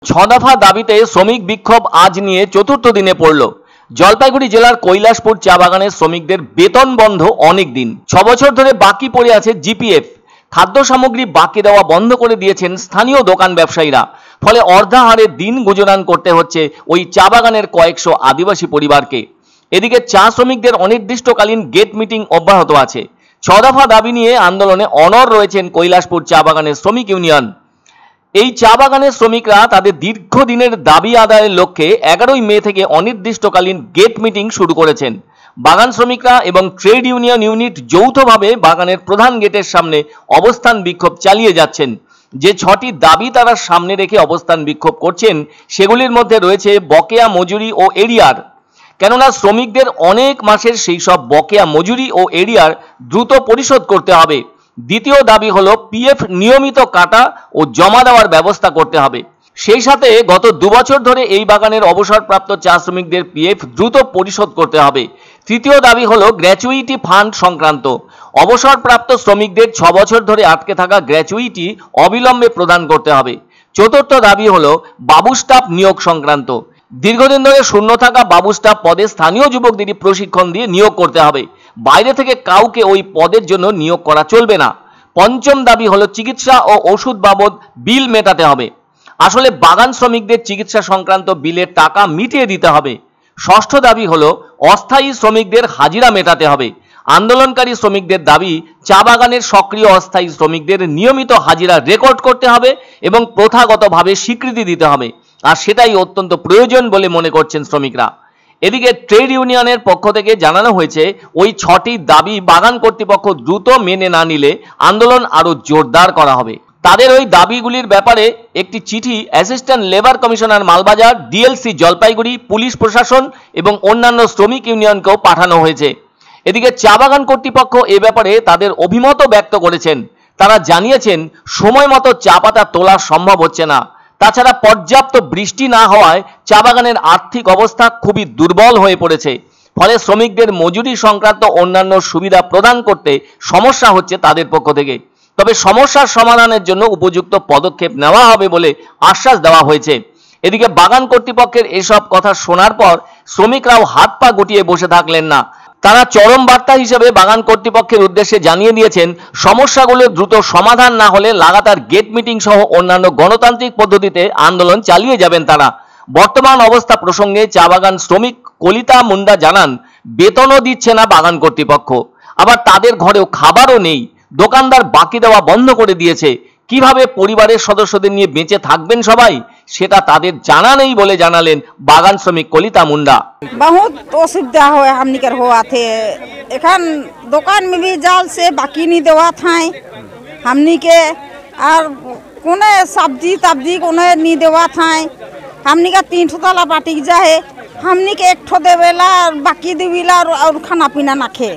ছদফা দাবিতে শ্রমিক বিক্ষোভ আজ নিয়ে চতুর্থ দিনে পড়ল। জলপাইগুড়ি জেলার কৈলাসপুর চা বাগানের শ্রমিকদের বেতন বন্ধ অনেক দিন, 6 বছর ধরে বাকি পড়ে আছে জিপিএফ। খাদ্য সামগ্রী বাকি দেওয়া বন্ধ করে দিয়েছেন স্থানীয় দোকান ব্যবসায়ীরা। ফলে অর্ধাহারে দিন গুজরান করতে হচ্ছে ওই চা বাগানের কয়েকশো আদিবাসী পরিবারকে। এদিকে চা শ্রমিকদের অনির্দিষ্টকালীন গেট মিটিং অব্যাহত আছে। ছদফা দাবি নিয়ে আন্দোলনে অনড় রয়েছেন কৈলাসপুর চা বাগানের শ্রমিক ইউনিয়ন। এই চা বাগানের শ্রমিকরা তাদের দীর্ঘদিনের দাবি আদায়ের লক্ষ্যে 11ই মে থেকে অনির্দিষ্টকালীন গেট মিটিং শুরু করেছেন। বাগান শ্রমিকরা এবং ট্রেড ইউনিয়ন ইউনিট যৌথভাবে বাগানের প্রধান গেটের সামনে অবস্থান বিক্ষোভ চালিয়ে যাচ্ছেন। যে 6টি দাবি তারা সামনে রেখে অবস্থান বিক্ষোভ করছেন সেগুলির মধ্যে রয়েছে বকেয়া মজুরি ও এরিয়ার। কেননা শ্রমিকদের অনেক মাসের সেই সব বকেয়া মজুরি ও এরিয়ার দ্রুত পরিশোধ করতে হবে। দ্বিতীয় দাবি হলো পিএফ নিয়মিত কাটা ও জমা দেওয়ার ব্যবস্থা করতে হবে। সেই সাথে গত 2 বছর ধরে এই বাগানের অবসরপ্রাপ্ত চা শ্রমিকদের পিএফ দ্রুত পরিশোধ করতে হবে। তৃতীয় দাবি হলো গ্র্যাচুইটি ফান্ড সংক্রান্ত। অবসরপ্রাপ্ত শ্রমিকদের 6 বছর ধরে আটকে থাকা গ্র্যাচুইটি অবিলম্বে প্রদান করতে হবে। চতুর্থ দাবি হলো বাবু স্টাফ নিয়োগ সংক্রান্ত। দীর্ঘদিন ধরে শূন্য থাকা বাবু স্টাফ পদে স্থানীয় যুবকদেরই প্রশিক্ষণ দিয়ে নিয়োগ করতে হবে। বাইরে থেকে কাউকে ওই পদের জন্য নিয়োগ করা চলবে না। পঞ্চম দাবি হলো চিকিৎসা ও ওষুধ বাবদ বিল মেটাতে হবে। আসলে বাগান শ্রমিকদের চিকিৎসা সংক্রান্ত বিলের টাকা মিটিয়ে দিতে হবে। ষষ্ঠ দাবি হলো অস্থায়ী শ্রমিকদের হাজিরা মেটাতে হবে। আন্দোলনকারী শ্রমিকদের দাবি চা বাগানের সক্রিয় অস্থায়ী শ্রমিকদের নিয়মিত হাজিরা রেকর্ড করতে হবে এবং প্রথাগতভাবে স্বীকৃতি দিতে হবে, আর সেটাই অত্যন্ত প্রয়োজন বলে মনে করছেন শ্রমিকরা। এদিকে ট্রেড ইউনিয়নের পক্ষ থেকে জানানো হয়েছে ওই 6টি দাবি বাগান কর্তৃপক্ষ দ্রুত মেনে না নিলে আন্দোলন আরো জোরদার করা হবে। তাদের ওই দাবিগুলির ব্যাপারে একটি চিঠি assistant labour commissioner Malbazar, DLC Jalpaiguri, police প্রশাসন এবং অন্যান্য শ্রমিক ইউনিয়নকেও পাঠানো হয়েছে। এদিকে চা বাগান কর্তৃপক্ষ এ ব্যাপারে তাদের অভিমতও ব্যক্ত করেছেন। তারা জানিয়েছেন সময় মতো চা পাতা তোলা সম্ভব হচ্ছে না। তাছাড়া পর্যাপ্ত বৃষ্টি না হওয়ায় চা বাগানের আর্থিক অবস্থা খুবই দুর্বল হয়ে পড়েছে। ফলে শ্রমিকদের মজুরি সংক্রান্ত অন্যান্য সুবিধা প্রদান করতে সমস্যা হচ্ছে তাদের পক্ষ থেকে। তবে সমস্যার সমাধানের জন্য উপযুক্ত পদক্ষেপ নেওয়া হবে বলে আশ্বাস দেওয়া হয়েছে। এদিকে বাগান কর্তৃপক্ষের এসব কথা শোনার পর শ্রমিকরাও হাত পা গুটিয়ে বসে থাকলেন না। তারা চরম বার্তা হিসেবে বাগান কর্তৃপক্ষের উদ্দেশ্যে জানিয়ে দিয়েছেন সমস্যাগুলো দ্রুত সমাধান না হলে লাগাতার গেট মিটিং সহ অন্যান্য গণতান্ত্রিক পদ্ধতিতে আন্দোলন চালিয়ে যাবেন তারা। বর্তমান অবস্থা প্রসঙ্গে চা বাগান শ্রমিক কলিতা মুন্ডা জানান, বেতনও দিচ্ছে না বাগান কর্তৃপক্ষ, আবার তাদের ঘরেও খাবারও নেই। দোকানদার বাকি দেওয়া বন্ধ করে দিয়েছে। কিভাবে পরিবারের সদস্যদের নিয়ে বেঁচে থাকবেন সবাই, সেটা তাদের জানা নেই বলে জানালেন বাগান শ্রমিক কলিতা মুন্ডা। बहुत असुविधा हो हमनी कर हुआ थे। एखन दुकान में भी जाल से बाकी नहीं देवा था हमनी के, और कोने सब्जी तब्जी कोने नहीं देवा था। हमनी का 3 तला बाटी जाए, हमनी के 1 ठो देवेला बाकी देवेला और खाना पीना ना खे।